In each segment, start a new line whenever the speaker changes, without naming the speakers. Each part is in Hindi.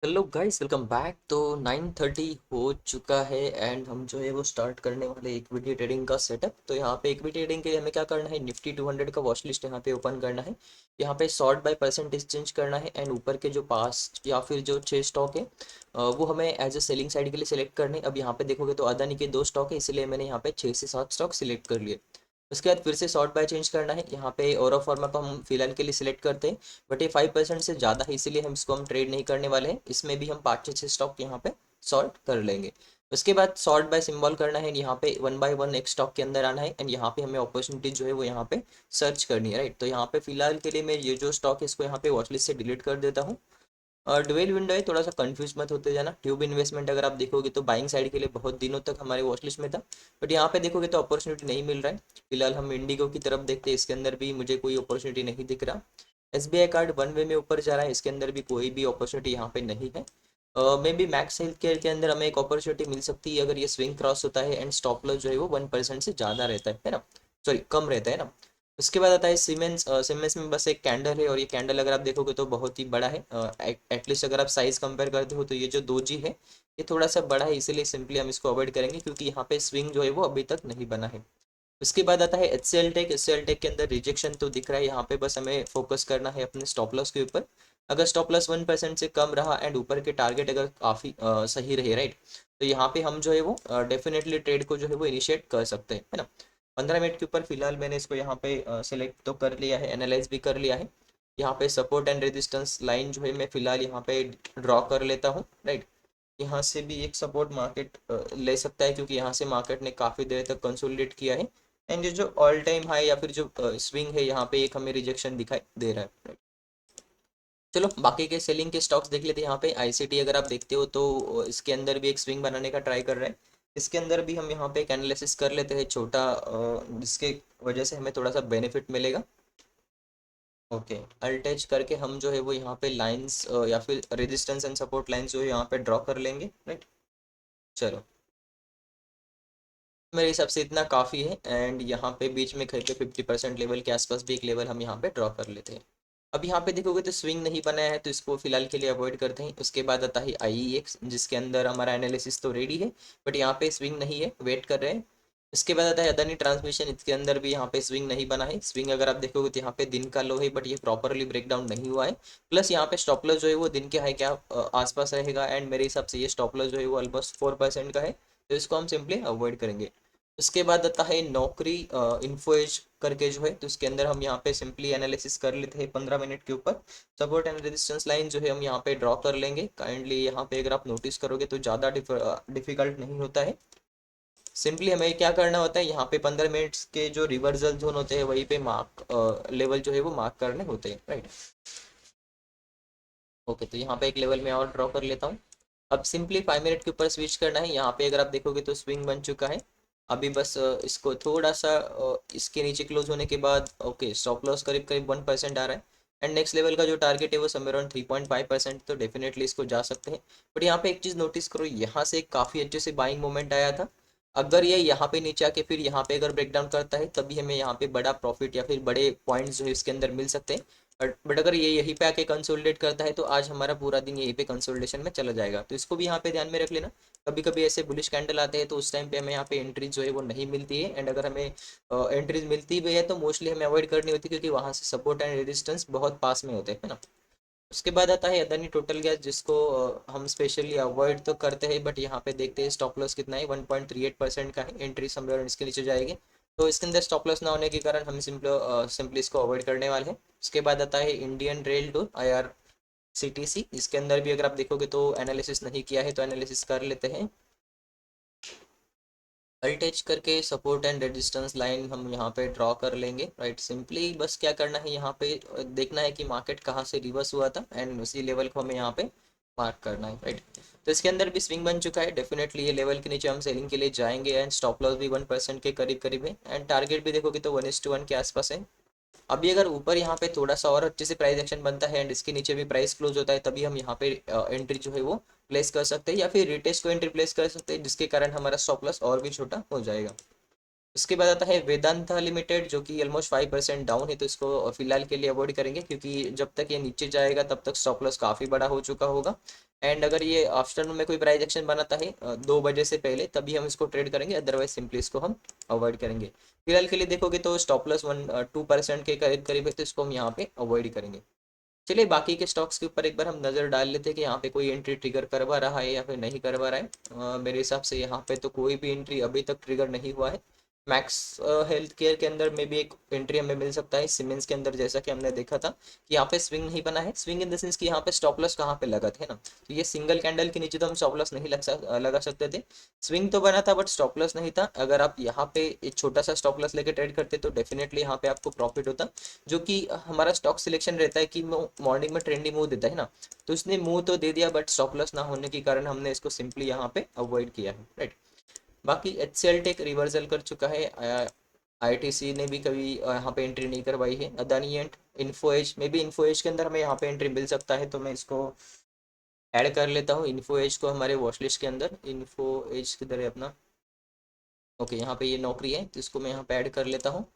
Hello guys, welcome back. तो 9:30 हो चुका है एंड हम जो है वो स्टार्ट करने वाले इक्विटी ट्रेडिंग का सेटअप। तो यहाँ पे इक्विटी ट्रेडिंग के लिए हमें क्या करना है, निफ्टी 200 का वॉच लिस्ट यहाँ पे ओपन करना है। यहाँ पे सॉर्ट बाय परसेंटेज चेंज करना है एंड ऊपर के जो पास या फिर जो 6 स्टॉक है वो हमें एज अ सेलिंग साइड के लिए सिलेक्ट करने हैं। अब यहाँ पे देखोगे तो अदानी के 2 स्टॉक है, इसलिए मैंने यहाँ पे 6 से 7 स्टॉक सिलेक्ट कर लिए। उसके बाद फिर से सॉर्ट बाय चेंज करना है। यहाँ पे और फॉर्मा को हम फिलहाल के लिए सिलेक्ट करते हैं, बट ये 5% से ज़्यादा है, इसीलिए हम इसको हम ट्रेड नहीं करने वाले हैं। इसमें भी हम 5 से 6 स्टॉक यहाँ पे सॉर्ट कर लेंगे। उसके बाद सॉर्ट बाय सिंबल करना है, यहाँ पे वन बाय वन एक स्टॉक के अंदर आना है एंड यहाँ पे हमें अपॉर्चुनिटी जो है वो यहाँ पे सर्च करनी है, राइट। तो यहाँ पे फिलहाल के लिए मैं ये जो स्टॉक है इसको यहाँ पे वॉच लिस्ट से डिलीट कर देता हूँ। और डुवेल विंडो है, थोड़ा सा कंफ्यूज मत होते जाना। ट्यूब इन्वेस्टमेंट अगर आप देखोगे तो बाइंग साइड के लिए बहुत दिनों तक हमारे वॉच लिस्ट में था, बट यहाँ पे देखोगे तो अपॉर्चुनिटी नहीं मिल रहा है। फिलहाल हम इंडिगो की तरफ देखते हैं, इसके अंदर भी मुझे कोई अपॉर्चुनिटी नहीं दिख रहा। एसबीआई कार्ड वन वे में ऊपर जा रहा है, इसके अंदर भी कोई भी अपॉर्चुनिटी यहाँ पे नहीं है। May be max health care के अंदर हमें एक अपॉर्चुनिटी मिल सकती है अगर ये स्विंग क्रॉस होता है एंड स्टॉप लॉस जो है वो 1% से ज़्यादा रहता है ना। सॉरी, कम रहता है ना। उसके बाद आता है सीमेंस। सीमेंस में बस एक कैंडल है और ये कैंडल अगर आप देखोगे तो बहुत ही बड़ा है। एटलीस्ट अगर आप साइज कंपेयर करते हो तो ये जो दो जी है ये थोड़ा सा बड़ा है, इसीलिए सिंपली हम इसको अवॉइड करेंगे क्योंकि यहाँ पे स्विंग जो है वो अभी तक नहीं बना है। उसके बाद आता है H C L tech. H C L tech के अंदर रिजेक्शन तो दिख रहा है, यहाँ पे बस हमें फोकस करना है अपने स्टॉप लॉस के ऊपर। अगर स्टॉप लॉस 1% से कम रहा एंड ऊपर के टारगेट अगर काफ़ी सही रहे, राइट, तो यहाँ पे हम जो है वो डेफिनेटली ट्रेड को जो है वो इनिशिएट कर सकते हैं, है ना। 15 मिनट के ऊपर फिलहाल मैंने इसको यहाँ पे सिलेक्ट तो कर लिया है, एनालाइज भी कर लिया है। यहाँ पे सपोर्ट एंड रेजिस्टेंस लाइन जो है मैं फिलहाल यहाँ पे ड्रॉ कर लेता हूँ, राइट। यहाँ से भी एक सपोर्ट मार्केट ले सकता है क्योंकि यहाँ से मार्केट ने काफ़ी देर तक कंसोलिडेट किया है एंड ये जो ऑल टाइम हाई या फिर जो स्विंग है यहाँ पे एक हमें रिजेक्शन दिखाई दे रहा है। चलो बाकी के सेलिंग के स्टॉक्स देख लेते हैं। यहाँ पे आईसीटी अगर आप देखते हो तो इसके अंदर भी एक स्विंग बनाने का ट्राई कर रहे हैं। इसके अंदर भी हम यहाँ पे एक एनालिसिस कर लेते हैं छोटा, जिसके वजह से हमें थोड़ा सा बेनिफिट मिलेगा। ओके, अल्टेज करके हम जो है वो यहाँ पे लाइंस या फिर रेजिस्टेंस एंड सपोर्ट लाइंस जो है यहाँ पे ड्रॉ कर लेंगे, राइट। चलो, मेरे हिसाब से इतना काफ़ी है एंड यहाँ पे बीच में कहीं पे 50% लेवल के आसपास भी एक लेवल हम यहाँ पे ड्रॉ कर लेते हैं। अब यहाँ पे देखोगे तो स्विंग नहीं बनाया है तो इसको फिलहाल के लिए अवॉइड करते हैं। उसके बाद आता है IEX, जिसके अंदर हमारा एनालिसिस तो रेडी है बट यहाँ पे स्विंग नहीं है, वेट कर रहे हैं। इसके बाद आता है अदानी ट्रांसमिशन, इसके अंदर भी यहाँ पे स्विंग नहीं बना है। स्विंग अगर आप देखोगे तो यहाँ पे दिन का लो है बट ये प्रॉपरली ब्रेक डाउन नहीं हुआ है। प्लस यहाँ पे स्टॉप लॉस जो है वो दिन के हाई के आसपास रहेगा एंड मेरे हिसाब से ये स्टॉप लॉस जो है वो ऑलमोस्ट 4% का है, तो इसको हम सिंपली अवॉइड करेंगे। उसके बाद आता है नौकरी इन्फो एज करके जो है, तो इसके अंदर हम यहाँ पे सिंपली एनालिसिस कर लेते हैं 15 मिनट के ऊपर। सपोर्ट एंड रेजिस्टेंस लाइन जो है हम यहाँ पे ड्रॉ कर लेंगे। काइंडली यहाँ पे अगर आप नोटिस करोगे तो ज़्यादा डिफिकल्ट नहीं होता है। सिंपली हमें क्या करना होता है, यहाँ पे 15 मिनट्स के जो रिवर्सल जोन होते हैं वहीं पे मार्क लेवल जो है वो मार्क करने होते हैं, राइट। ओके, तो यहाँ पे एक लेवल में और ड्रॉ कर लेता हूँ। अब सिंपली 5 मिनट के ऊपर स्विच करना है। यहाँ पे अगर आप देखोगे तो स्विंग बन चुका है। अभी बस इसको थोड़ा सा इसके नीचे क्लोज होने के बाद ओके, स्टॉप लॉस करीब करीब 1% आ रहा है एंड नेक्स्ट लेवल का जो टारगेट है वो समवेयर अराउंड 3.5%, तो डेफिनेटली इसको जा सकते हैं। बट यहाँ पे एक चीज़ नोटिस करो, यहाँ से काफ़ी अच्छे से बाइंग मोमेंट आया था। अगर ये यहाँ पे नीचे आके फिर यहाँ पे अगर ब्रेक डाउन करता है तभी हमें यहाँ पे बड़ा प्रॉफिट या फिर बड़े पॉइंट्स जो है इसके अंदर मिल सकते हैं। बट अगर ये यहीं पे आके कंसोलिडेट करता है तो आज हमारा पूरा दिन यहीं पे कंसोलिडेशन में चला जाएगा, तो इसको भी यहाँ पे ध्यान में रख लेना। कभी कभी ऐसे बुलिश कैंडल आते हैं तो उस टाइम पे हमें यहाँ पे एंट्रीज जो है वो नहीं मिलती है एंड अगर हमें एंट्रीज मिलती भी है तो मोस्टली हमें अवॉइड करनी होती है क्योंकि वहाँ से सपोर्ट एंड रेजिस्टेंस बहुत पास में होते हैं, है ना। उसके बाद आता है अदानी टोटल गैस, जिसको हम स्पेशली अवॉइड तो करते हैं बट यहाँ पे देखते हैं स्टॉप लॉस कितना है, 1.38% का है। एंट्री समवेयर इसके नीचे जाएगी, तो इसके अंदर स्टॉप लॉस ना होने के कारण हम सिंपली इसको अवॉइड करने वाले हैं। उसके बाद आता है इंडियन रेल टूर IRCTC। इसके अंदर भी अगर आप देखोगे तो एनालिसिस नहीं किया है तो एनालिसिस कर लेते हैं। अल्टेज करके सपोर्ट एंड रेजिस्टेंस लाइन हम यहाँ पे ड्रॉ कर लेंगे, राइट। सिंपली बस क्या करना है, यहाँ पे देखना है कि मार्केट कहाँ से रिवर्स हुआ था एंड उसी लेवल को हमें यहाँ पे मार्क करना है, राइट। तो इसके अंदर भी स्विंग बन चुका है, डेफिनेटली ये लेवल के नीचे हम सेलिंग के लिए जाएंगे एंड स्टॉप लॉस भी 1% के करीब करीब है एंड टारगेट भी देखोगे तो 1:1 के आसपास है। अभी अगर ऊपर यहाँ पे थोड़ा सा और अच्छे से प्राइस एक्शन बनता है एंड इसके नीचे भी प्राइस क्लोज होता है तभी हम यहाँ पे एंट्री जो है वो प्लेस कर सकते हैं या फिर रिटेस्ट को एंट्री प्लेस कर सकते हैं, जिसके कारण हमारा स्टॉप लॉस और भी छोटा हो जाएगा। उसके बाद आता है वेदांता लिमिटेड, जो कि ऑलमोस्ट 5% डाउन है, तो इसको फिलहाल के लिए अवॉइड करेंगे, क्योंकि जब तक ये नीचे जाएगा तब तक स्टॉप लॉस काफ़ी बड़ा हो चुका होगा। एंड अगर ये आफ्टरनून में कोई प्राइस एक्शन बनाता है 2 बजे से पहले, तभी हम इसको ट्रेड करेंगे, अदरवाइज सिंपली इसको हम अवॉइड करेंगे। फिलहाल के लिए देखोगे तो स्टॉप लॉस 2% के करीब करीब है, तो इसको हम यहाँ पे अवॉइड करेंगे। चलिए बाकी के स्टॉक्स के ऊपर एक बार हम नज़र डाल लेते हैं कि यहाँ पे कोई एंट्री ट्रिगर करवा रहा है या फिर नहीं करवा रहा है। मेरे हिसाब से यहाँ पे तो कोई भी एंट्री अभी तक ट्रिगर नहीं हुआ है। मैक्स हेल्थ केयर के अंदर में भी एक एंट्री हमें मिल सकता है, सीमेंस के अंदर जैसा कि हमने देखा था कि यहाँ पे स्विंग नहीं बना है। स्विंग इन द सेंस कि यहाँ पे स्टॉप लॉस कहाँ पे लगा थे ना, तो ये सिंगल कैंडल के नीचे तो हम स्टॉप लॉस नहीं लगा सकते थे। स्विंग तो बना था बट स्टॉप लॉस नहीं था। अगर आप यहाँ पे एक छोटा सा स्टॉप लॉस लेके ट्रेड करते तो डेफिनेटली यहाँ पे आपको प्रॉफिट होता। जो कि हमारा स्टॉक सिलेक्शन रहता है कि मॉर्निंग में ट्रेंडी मूव देता है ना, तो इसने मूव तो दे दिया बट स्टॉप लॉस ना होने के कारण हमने इसको सिंपली यहाँ पे अवॉइड किया है, राइट। बाकी H C L tech reversal कर चुका है। आई टी सी ने भी कभी यहाँ पे एंट्री नहीं करवाई है। अदानी एंड इन्फो एज में भी, इन्फो एज के अंदर हमें यहाँ पे एंट्री मिल सकता है, तो मैं इसको ऐड कर लेता हूँ इन्फो एज को हमारे वॉच लिस्ट के अंदर। इन्फो एज किधर है अपना, ओके यहाँ पे ये नौकरी है, तो इसको मैं यहाँ पे ऐड कर लेता हूँ।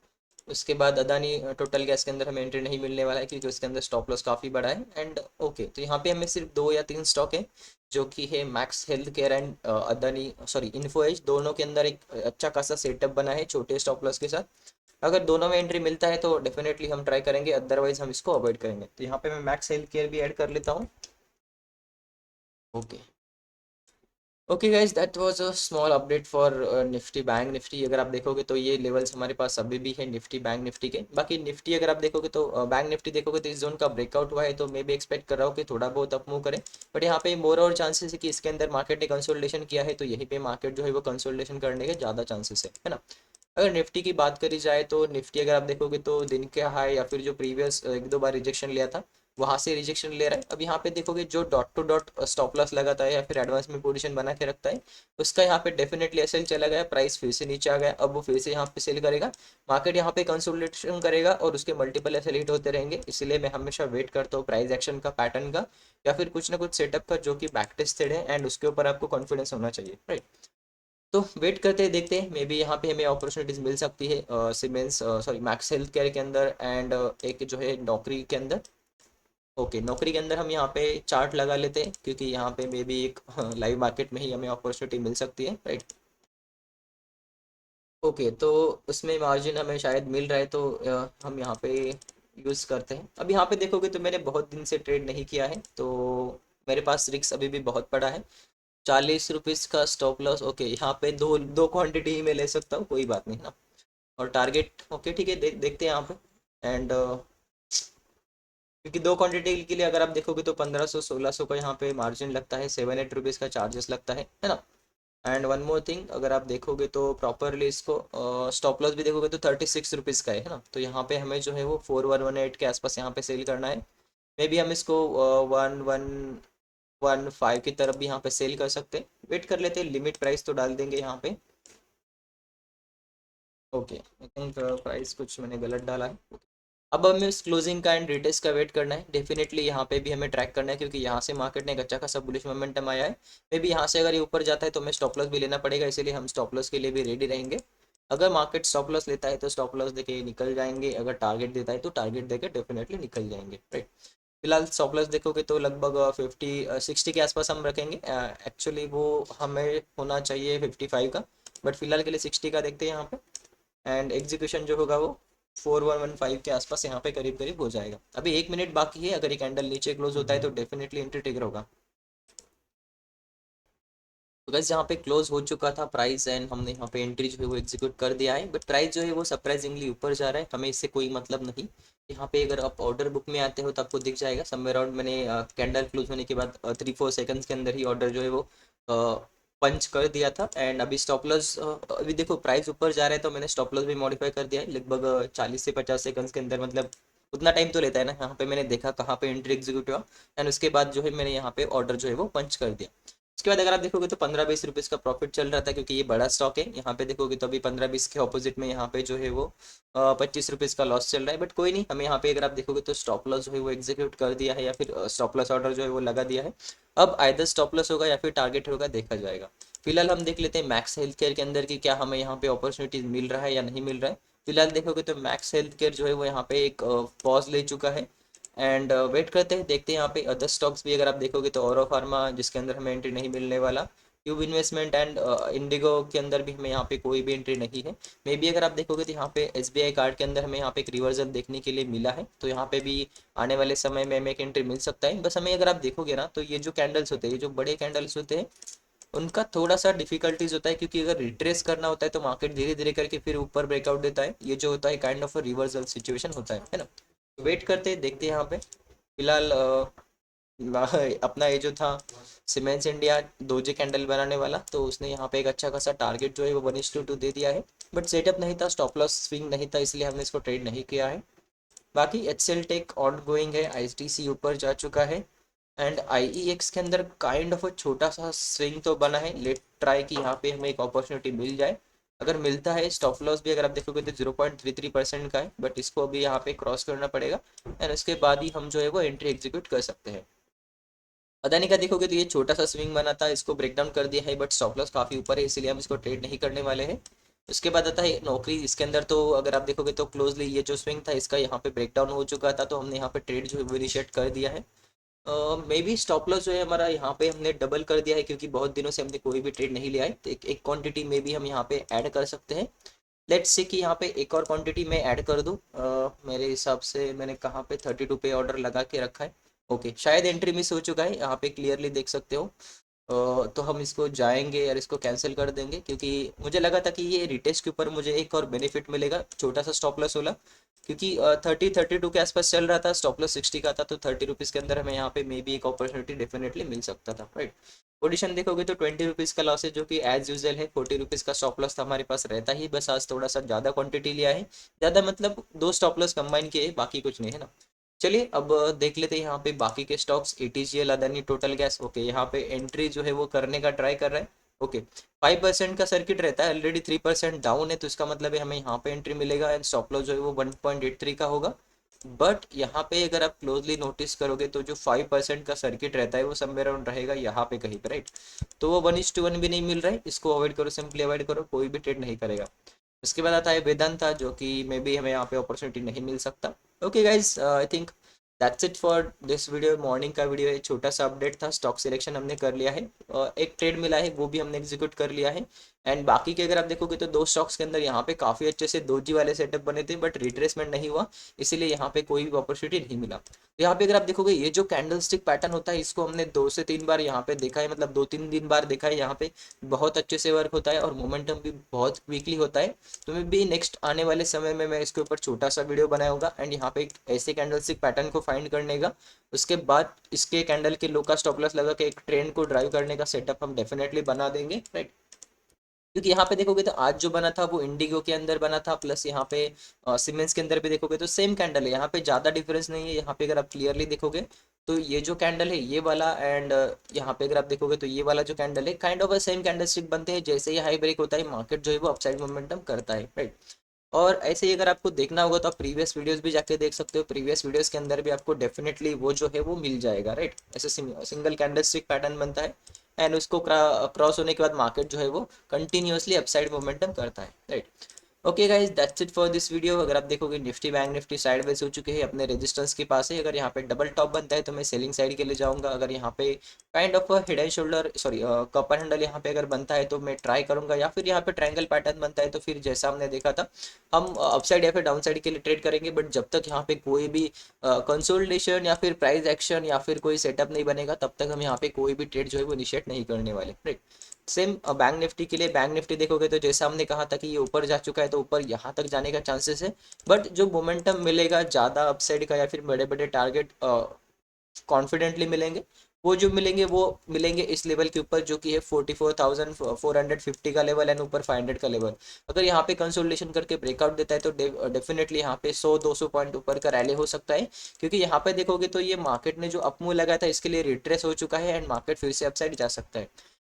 उसके बाद अदानी टोटल गैस के अंदर हमें एंट्री नहीं मिलने वाला है, क्योंकि उसके अंदर स्टॉप लॉस काफ़ी बड़ा है। एंड ओके, तो यहाँ पे हमें सिर्फ 2 या 3 स्टॉक है, जो कि है Max health care and Adani sorry Info Edge. दोनों के अंदर एक अच्छा खासा सेटअप बना है छोटे स्टॉप लॉस के साथ। अगर दोनों में एंट्री मिलता है तो डेफिनेटली हम ट्राई करेंगे, अदरवाइज हम इसको अवॉइड करेंगे। तो यहाँ पे मैं मैक्स हेल्थ केयर भी ऐड कर लेता हूँ। Okay okay guys, that was a small update for Nifty bank Nifty. अगर आप देखोगे तो ये लेवल्स हमारे पास अभी भी है निफ्टी बैंक निफ्टी के। बाकी निफ्टी अगर आप देखोगे तो बैंक निफ्टी देखोगे तो इस जोन का ब्रेकआउट हुआ है, तो मैं भी एक्सपेक्ट कर रहा हूँ कि थोड़ा बहुत अप मूव करें। बट यहाँ पे मोर और चांसेस है कि इसके अंदर मार्केट ने कंसोलिडेशन किया है, तो यहीं पे मार्केट जो है वो कंसोलिडेशन करने के ज़्यादा चांसेस है ना। अगर निफ्टी की बात करी जाए तो निफ्टी अगर आप देखोगे तो दिन के हाई या फिर जो प्रीवियस 1-2 बार रिजेक्शन लिया था, वहां से रिजेक्शन ले रहा है। अब यहाँ पे देखोगे जो dot to dot stop loss लगाता है या फिर एडवांस में पोजीशन बना के रखता है, उसका यहाँ पे डेफिनेटली एसएल चला गया, प्राइस फिर से नीचे आ गया। अब वो फिर से यहाँ पे सेल करेगा, मार्केट यहाँ पे कंसोलिडेशन करेगा और उसके मल्टीपल एसएल हिट होते रहेंगे। इसलिए मैं हमेशा वेट करता हूँ प्राइस एक्शन का, पैटर्न का, या फिर कुछ ना कुछ सेटअप का जो कि बैक टेस्टेड है एंड उसके ऊपर आपको कॉन्फिडेंस होना चाहिए, राइट। तो वेट करते हैं, देखते हैं, मे बी यहाँ पे हमें अपॉर्चुनिटीज मिल सकती है siemens sorry max health care के अंदर एंड एक जो है नौकरी के अंदर। ओके, नौकरी के अंदर हम यहाँ पे चार्ट लगा लेते हैं, क्योंकि यहाँ पे मे बी एक लाइव मार्केट में ही हमें अपॉर्चुनिटी मिल सकती है, राइट। ओके, तो उसमें मार्जिन हमें शायद मिल रहा है, तो हम यहाँ पे यूज़ करते हैं। अब यहाँ पे देखोगे तो मैंने बहुत दिन से ट्रेड नहीं किया है, तो मेरे पास रिस्क अभी भी बहुत पड़ा है। 40 रुपीज़ का स्टॉप लॉस। ओके, यहाँ पे दो दो क्वांटिटी ही मैं ले सकता हूँ, कोई बात नहीं ना। और टारगेट ओके ठीक है, देखते हैं यहाँ पे। एंड क्योंकि दो क्वांटिटी के लिए अगर आप देखोगे तो 1500-1600 का यहाँ पे मार्जिन लगता है, 7-8 रुपीज़ का चार्जेस लगता है ना। एंड वन मोर थिंग, अगर आप देखोगे तो प्रॉपरली इसको स्टॉप लॉस भी देखोगे तो 36 रुपीज़ का है ना। तो यहाँ पे हमें जो है वो 4118 के आसपास यहाँ पे सेल करना है। मे बी हम इसको 1115 की तरफ भी यहाँ पे सेल कर सकते हैं। वेट कर लेते हैं, लिमिट प्राइस तो डाल देंगे यहाँ पे। ओके, आई थिंक प्राइस कुछ मैंने गलत डाला है। अब हमें इस क्लोजिंग का एंड रिटेस्ट का वेट करना है। डेफिनेटली यहाँ पे भी हमें ट्रैक करना है, क्योंकि यहाँ से मार्केट ने एक अच्छा खासा बुलिश मोमेंटम आया है। मे बी यहाँ से अगर ये ऊपर जाता है तो हमें स्टॉप लॉस भी लेना पड़ेगा, इसीलिए हम स्टॉप लॉस के लिए भी रेडी रहेंगे। अगर मार्केट स्टॉप लॉस लेता है तो स्टॉप लॉस देके निकल जाएंगे, अगर टारगेट देता है तो टारगेट देके डेफिनेटली निकल जाएंगे, राइट। फिलहाल स्टॉप लॉस देखोगे तो लगभग 50-60 के आसपास हम रखेंगे। एक्चुअली वो हमें होना चाहिए 55 का, बट फिलहाल के लिए 60 का देखते हैं यहाँ पे। एंड एग्जीक्यूशन जो होगा वो 4115 के आसपास यहाँ पे करीब करीब हो जाएगा। अभी 1 मिनट बाकी है, अगर ये कैंडल नीचे क्लोज होता है तो डेफिनेटली एंट्री ट्रिगर होगा। तो गैस यहाँ पे क्लोज हो चुका था प्राइस एंड हमने यहाँ पे एंट्री जो है वो एग्जीक्यूट कर दिया है, बट प्राइस जो है वो सरप्राइजिंगली ऊपर जा रहा है, हमें इससे कोई मतलब नहीं। यहाँ पे अगर आप ऑर्डर बुक में आते हो तो आपको दिख जाएगा समवेयर अराउंड, मैंने कैंडल क्लोज होने के बाद 3-4 सेकंड्स के अंदर ही ऑर्डर जो है वो पंच कर दिया था। एंड अभी स्टॉप लॉस अभी देखो प्राइस ऊपर जा रहा है, तो मैंने स्टॉप लॉस भी मॉडिफाई कर दिया है लगभग 40 से 50 सेकंड्स के अंदर। मतलब उतना टाइम तो लेता है ना, यहाँ पे मैंने देखा कहाँ पे एंट्री एग्जीक्यूट हुआ एंड उसके बाद जो है मैंने यहाँ पे ऑर्डर जो है वो पंच कर दिया। उसके बाद अगर आप देखोगे तो 15-20 रुपीज़ का प्रॉफिट चल रहा था, क्योंकि ये बड़ा स्टॉक है। यहाँ पे देखोगे तो अभी 15-20 के ऑपोजिट में यहाँ पे जो है वो 25 रुपीज़ का लॉस चल रहा है। बट कोई नहीं, हमें यहाँ पे अगर आप देखोगे तो स्टॉप लॉस जो है वो एग्जीक्यूट कर दिया है, या फिर स्टॉप लॉस ऑर्डर जो है वो लगा दिया है। अब आइदर स्टॉप लॉस होगा या फिर टारगेट होगा, देखा जाएगा। फिलहाल हम देख लेते हैं मैक्स हेल्थ केयर के अंदर कि क्या हमें यहाँ पे अपॉर्चुनिटीज मिल रहा है या नहीं मिल रहा है। फिलहाल देखोगे तो मैक्स हेल्थ केयर जो है वो यहाँ पे एक पॉज ले चुका है। एंड वेट करते हैं, देखते हैं यहाँ पे अदर स्टॉक्स भी अगर आप देखोगे तो औरो फार्मा जिसके अंदर हमें एंट्री नहीं मिलने वाला, ट्यूब इन्वेस्टमेंट एंड इंडिगो के अंदर भी हमें यहाँ पे कोई भी एंट्री नहीं है। मे बी अगर आप देखोगे तो यहाँ पे एसबीआई कार्ड के अंदर हमें यहाँ पे एक रिवर्सल देखने के लिए मिला है, तो यहाँ पे भी आने वाले समय में हमें एक एंट्री मिल सकता है। बस हमें अगर आप देखोगे ना तो ये जो कैंडल्स होते हैं, ये जो बड़े कैंडल्स होते हैं, उनका थोड़ा सा डिफिकल्टीज होता है, क्योंकि अगर रिट्रेस करना होता है तो मार्केट धीरे धीरे करके फिर ऊपर ब्रेकआउट देता है। ये जो होता है काइंड ऑफ रिवर्सल सिचुएशन होता है ना। वेट करते हैं, देखते हैं यहाँ पे। फिलहाल अपना ये जो था सीमेंट्स इंडिया दोजे कैंडल बनाने वाला, तो उसने यहाँ पे एक अच्छा खासा टारगेट जो है वो 1:2 दे दिया है। बट सेटअप नहीं था, स्टॉप लॉस स्विंग नहीं था, इसलिए हमने इसको ट्रेड नहीं किया है। बाकी एचसीएल टेक ऑन गोइंग है, आईटीसी ऊपर जा चुका है। एंड आईईएक्स के अंदर काइंड ऑफ छोटा सा स्विंग तो बना है, लेट ट्राई कि यहाँ पे हमें एक अपॉर्चुनिटी मिल जाए। अगर मिलता है, स्टॉप लॉस भी अगर आप देखोगे तो 0.33% का है, बट इसको अभी यहाँ पे क्रॉस करना पड़ेगा एंड उसके बाद ही हम जो है वो एंट्री एग्जीक्यूट कर सकते हैं। अदानी का देखोगे तो ये छोटा सा स्विंग बना था, इसको ब्रेक डाउन कर दिया है, बट स्टॉप लॉस काफ़ी ऊपर है, इसीलिए हम इसको ट्रेड नहीं करने वाले हैं। उसके बाद आता है नौकरी, इसके अंदर तो अगर आप देखोगे तो क्लोजली ये जो स्विंग था इसका यहाँ पे ब्रेक डाउन हो चुका था, तो हमने यहाँ पे ट्रेड जो है वो इनिशिएट कर दिया है। मे बी स्टॉप लॉस जो है हमारा यहाँ पे हमने डबल कर दिया है, क्योंकि बहुत दिनों से हमने कोई भी ट्रेड नहीं लिया है, तो एक क्वांटिटी में भी हम यहाँ पे ऐड कर सकते हैं। लेट्स से कि यहाँ पे एक और क्वांटिटी मैं ऐड कर दूँ। मेरे हिसाब से मैंने कहाँ पे 32 पे ऑर्डर लगा के रखा है। ओके, शायद एंट्री मिस हो चुका है, यहाँ पे क्लियरली देख सकते हो। तो हम इसको जाएंगे और इसको कैंसिल कर देंगे, क्योंकि मुझे लगा था कि ये रिटेस्ट के ऊपर मुझे एक और बेनिफिट मिलेगा, छोटा सा स्टॉप लॉस वाला। क्योंकि 32 के आसपास चल रहा था, स्टॉप लॉस 60 का था, तो 30 रुपीज़ के अंदर हमें यहाँ पे मे बी एक अपॉर्चुनिटी डेफिनेटली मिल सकता था, राइट। पोजीशन देखोगे तो 20 रुपीज़ का लॉस है, जो कि एज यूजल है। 40 रुपीज़ का स्टॉप लॉस तो हमारे पास रहता ही, बस आज थोड़ा सा ज़्यादा क्वांटिटी लिया है। ज़्यादा मतलब दो स्टॉप लॉस कंबाइन किए, बाकी कुछ नहीं है ना। चलिए अब देख लेते हैं यहाँ पे बाकी के stocks, ATGL, Adani, total gas. Okay, यहाँ पे एंट्री जो है वो करने का ट्राई कर रहा है। ओके, 5% का सर्किट रहता है, ऑलरेडी 3% डाउन है, तो इसका मतलब है हमें यहाँ पे एंट्री मिलेगा एंड स्टॉप लॉस जो है वो 1.83 का होगा। बट यहाँ पे अगर आप क्लोजली नोटिस करोगे तो जो 5% का सर्किट रहता है वो समवेयर अराउंड रहेगा यहाँ पे कहीं पे, राइट। तो वो 1:1 भी नहीं मिल रहा है, इसको अवॉइड करो, सिंपली अवॉइड करो, कोई भी ट्रेड नहीं करेगा। उसके बाद आता है वेदांता, जो कि मे बी हमें यहाँ पे अपॉर्चुनिटी नहीं मिल सकता। Okay guys, I think that's it for this video. Morning का वीडियो है, छोटा सा अपडेट था, स्टॉक सिलेक्शन हमने कर लिया है, एक ट्रेड मिला है वो भी हमने एग्जीक्यूट कर लिया है। एंड बाकी के अगर आप देखोगे तो दो स्टॉक्स के अंदर यहाँ पे काफ़ी अच्छे से दोजी वाले सेटअप बने थे, बट रिट्रेसमेंट नहीं हुआ, इसीलिए यहाँ पे कोई भी अपॉर्चुनिटी नहीं मिला। तो यहाँ पे अगर आप देखोगे ये जो कैंडल स्टिक पैटर्न होता है, इसको हमने 2 से 3 बार यहाँ पे देखा है, मतलब 2-3 दिन बार देखा है, यहाँ पे बहुत अच्छे से वर्क होता है और मोमेंटम भी बहुत वीकली होता है। तो मैं भी नेक्स्ट आने वाले समय में मैं इसके ऊपर छोटा सा वीडियो बनाऊंगा एंड यहाँ पे एक ऐसे कैंडलस्टिक पैटर्न को फाइंड करने का, उसके बाद इसके कैंडल के लो का स्टॉप लॉस लगा के एक ट्रेंड को ड्राइव करने का सेटअप हम डेफिनेटली बना देंगे, राइट। क्योंकि यहाँ पे देखोगे तो आज जो बना था वो इंडिगो के अंदर बना था, प्लस यहाँ पे सीमेंस के अंदर भी देखोगे तो सेम कैंडल है, यहाँ पे ज़्यादा डिफरेंस नहीं है। यहाँ पे अगर आप क्लियरली देखोगे तो ये जो कैंडल है ये वाला, एंड यहाँ पे अगर आप देखोगे तो ये वाला जो कैंडल है, kind of same candle stick बनते हैं। जैसे ही हाई ब्रेक होता है, मार्केट जो है वो अपसाइड मोमेंटम करता है, राइट। और ऐसे ही अगर आपको देखना होगा तो आप प्रीवियस वीडियोस भी जाके देख सकते हो, प्रीवियस वीडियोस के अंदर भी आपको डेफिनेटली वो जो है वो मिल जाएगा, राइट। ऐसे सिंगल कैंडलस्टिक पैटर्न बनता है एंड उसको क्रॉस होने के बाद मार्केट जो है वो कंटिन्यूअसली अपसाइड मोमेंटम करता है, right. Okay guys, that's it for this video. अगर आप देखोगे निफ्टी बैंक निफ्टी साइडवेज हो चुके हैं, अपने रेजिस्टेंस के पास है। अगर यहाँ पे डबल टॉप बनता है तो मैं सेलिंग साइड के लिए जाऊंगा। अगर यहाँ पे kind of head and shoulder, sorry, कपर हैंडल यहाँ पे अगर बनता है तो मैं ट्राई करूंगा, या फिर यहाँ पे ट्रायंगल पैटर्न बनता है तो फिर जैसा हमने देखा था हम अपसाइड या फिर डाउन साइड के लिए ट्रेड करेंगे। बट जब तक यहाँ पे कोई भी कंसोलिडेशन या फिर प्राइस एक्शन या फिर कोई सेटअप नहीं बनेगा, तब तक हम यहाँ पे कोई भी ट्रेड जो है वो इनिशिएट नहीं करने वाले, राइट। सेम बैंक निफ्टी के लिए, बैंक निफ्टी देखोगे तो जैसा हमने कहा था कि ये ऊपर जा चुका है, तो ऊपर यहाँ तक जाने का चांसेस है। बट जो मोमेंटम मिलेगा ज़्यादा अपसाइड का या फिर बड़े बड़े टारगेट कॉन्फिडेंटली मिलेंगे, वो जो मिलेंगे वो मिलेंगे इस लेवल के ऊपर, जो कि है 44,450 का लेवल एंड ऊपर 500 का लेवल। अगर यहाँ पे कंसोलिडेशन करके ब्रेकआउट देता है तो डेफिनेटली यहाँ पे 100-200 पॉइंट ऊपर का रैली हो सकता है। क्योंकि यहाँ पे देखोगे तो ये मार्केट ने जो अपमूव लगाया था इसके लिए रिट्रेस हो चुका है एंड मार्केट फिर से अपसाइड जा सकता है।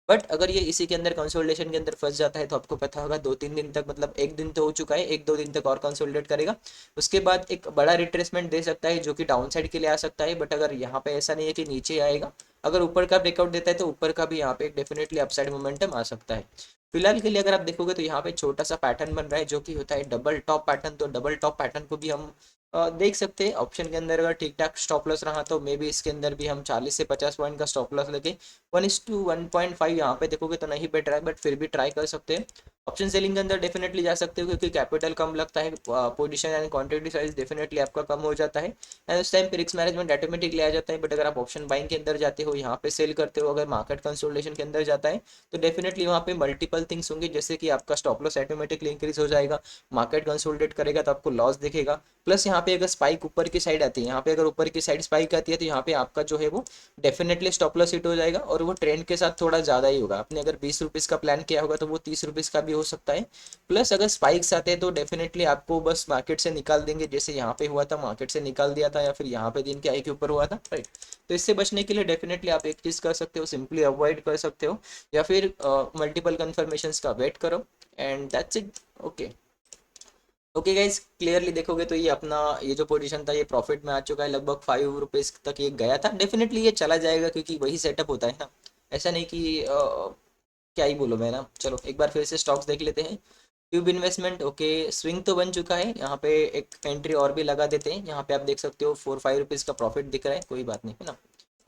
बट अगर ये इसी के अंदर कंसोलिडेशन के अंदर फंस जाता है तो आपको पता होगा 2-3 दिन तक, मतलब एक दिन तो हो चुका है, 1-2 दिन तक और कंसोलिडेट करेगा, उसके बाद एक बड़ा रिट्रेसमेंट दे सकता है जो कि डाउन साइड के लिए आ सकता है। बट अगर यहाँ पे ऐसा नहीं है कि नीचे आएगा, अगर ऊपर का ब्रेकआउट देता है तो ऊपर का भी यहाँ पे डेफिनेटली अपसाइड मोमेंटम आ सकता है। फिलहाल के लिए अगर आप देखोगे तो यहाँ पे छोटा सा पैटर्न बन रहा है जो कि होता है डबल टॉप पैटर्न। तो डबल टॉप पैटर्न को भी हम देख सकते हैं ऑप्शन के अंदर। अगर ठीक ठाक स्टॉप लॉस रहा तो मे बी इसके अंदर भी हम 40 से 50 पॉइंट का स्टॉप लॉस लेके 1:1.5 यहाँ पे देखोगे तो नहीं बेटर है, बट फिर भी ट्राई कर सकते हैं। ऑप्शन सेलिंग के अंदर डेफिनेटली जा सकते हो क्योंकि कैपिटल कम लगता है, position and quantity size definitely आपका कम हो जाता है एंड उस टाइम पे रिस्क मैनेजमेंट ऑटोमेटिकली आ जाता है। बट अगर आप ऑप्शन बाइंग के अंदर जाते हो, यहाँ पे सेल करते हो, अगर मार्केट कंसोलिडेशन के अंदर जाता है तो डेफिनेटली वहाँ पे मल्टीपल थिंग्स होंगे, जैसे कि आपका स्टॉप लॉस ऑटोमेटिकली इंक्रीज हो जाएगा, मार्केट कंसोलिडेट करेगा तो आपको लॉस दिखेगा। प्लस यहाँ पे अगर स्पाइक ऊपर की साइड आती है, यहाँ पे अगर ऊपर की साइड स्पाइक आती है तो यहाँ पे आपका जो है वो डेफिनेटली स्टॉप लॉस हिट हो जाएगा और वो ट्रेंड के साथ थोड़ा ज़्यादा ही होगा। आपने अगर 20 रुपीज़ का प्लान किया होगा तो वो 30 रुपीज़ का भी हो सकता है। प्लस अगर स्पाइक्स आते हैं तो डेफिनेटली आपको बस मार्केट से निकाल देंगे, जैसे यहाँ पे हुआ था, मार्केट से निकाल दिया था, या फिर यहाँ पे दिन के आई के ऊपर हुआ था, राइट। तो इससे बचने के लिए डेफिनेटली आप एक चीज़ कर सकते हो, सिंपली अवॉइड कर सकते हो या फिर मल्टीपल कन्फर्मेशंस का वेट करो and that's it. Okay okay guys, clearly देखोगे तो ये अपना ये जो पोजीशन था ये प्रॉफिट में आ चुका है, लगभग 5 रुपीज़ तक ये गया था। डेफिनेटली ये चला जाएगा क्योंकि वही सेटअप होता है ना, ऐसा नहीं कि क्या ही बोलो मैं ना। चलो एक बार फिर से स्टॉक्स देख लेते हैं। ट्यूब इन्वेस्टमेंट, ओके, स्विंग तो बन चुका है, यहाँ पे एक एंट्री और भी लगा देते हैं। यहाँ पे आप देख सकते हो 4-5 रुपीज़ का प्रॉफिट दिख रहा है, कोई बात नहीं है ना।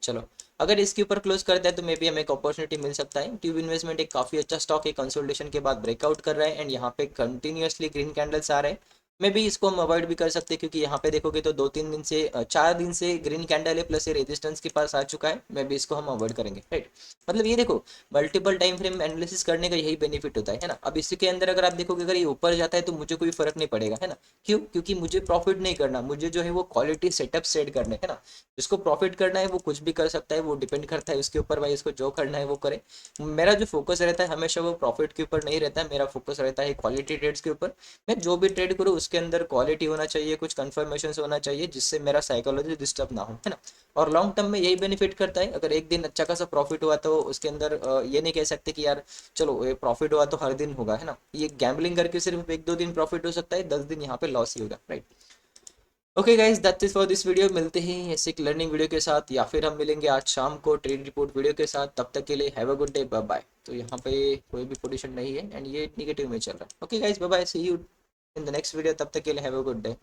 चलो अगर इसके ऊपर क्लोज करता है तो मे बी हमें एक अपॉर्चुनिटी मिल सकता है। ट्यूब इन्वेस्टमेंट एक काफ़ी अच्छा स्टॉक है, कंसोलिडेशन के बाद ब्रेकआउट कर रहा है एंड यहाँ पे कंटिन्यूअसली ग्रीन कैंडल्स आ रहे हैं। मे बी इसको हम अवॉइड भी कर सकते हैं क्योंकि यहाँ पे देखोगे तो 2-3 दिन से 4 दिन से ग्रीन कैंडल है, प्लस ये रेजिस्टेंस के पास आ चुका है। मे बी इसको हम अवॉइड करेंगे, राइट। मतलब ये देखो, मल्टीपल टाइम फ्रेम एनालिसिस करने का यही बेनिफिट होता है ना। अब इसके अंदर अगर आप देखोगे अगर ये ऊपर जाता है तो मुझे कोई फर्क नहीं पड़ेगा, है ना। क्यों? क्योंकि मुझे प्रॉफिट नहीं करना, मुझे जो है वो क्वालिटी सेटअप सेट करने है ना। जिसको प्रॉफिट करना है वो कुछ भी कर सकता है, वो डिपेंड करता है उसके ऊपर, भाई इसको जो करना है वो करे। मेरा जो फोकस रहता है हमेशा वो प्रॉफिट के ऊपर नहीं रहता है, मेरा फोकस रहता है क्वालिटी ट्रेड्स के ऊपर। मैं जो भी ट्रेड करूँ उसके अंदर क्वालिटी होना चाहिए, कुछ कंफर्मेशन होना चाहिए जिससे मेरा साइकोलॉजी डिस्टर्ब ना हो, है ना। और लॉन्ग टर्म में यही बेनिफिट करता है। अगर एक दिन अच्छा खासा प्रॉफिट हुआ तो उसके अंदर ये नहीं कह सकते कि यार चलो ये प्रॉफिट हुआ तो हर दिन होगा, है ना। ये गैम्बलिंग करके सिर्फ 1-2 दिन प्रॉफिट हो सकता है, 10 दिन यहाँ पे लॉस ही होगा, right. Okay guys, that's it for this video. मिलते हैं ऐसे एक लर्निंग वीडियो के साथ या फिर हम मिलेंगे आज शाम को ट्रेड रिपोर्ट वीडियो के साथ। तब तक के लिए have a good day, bye bye. तो यहाँ पे कोई भी पोजीशन नहीं है एंड ये निगेटिव में चल रहा है। Okay guys, bye bye, see you in the next video. तब तक के लिए हैव अ गुड डे।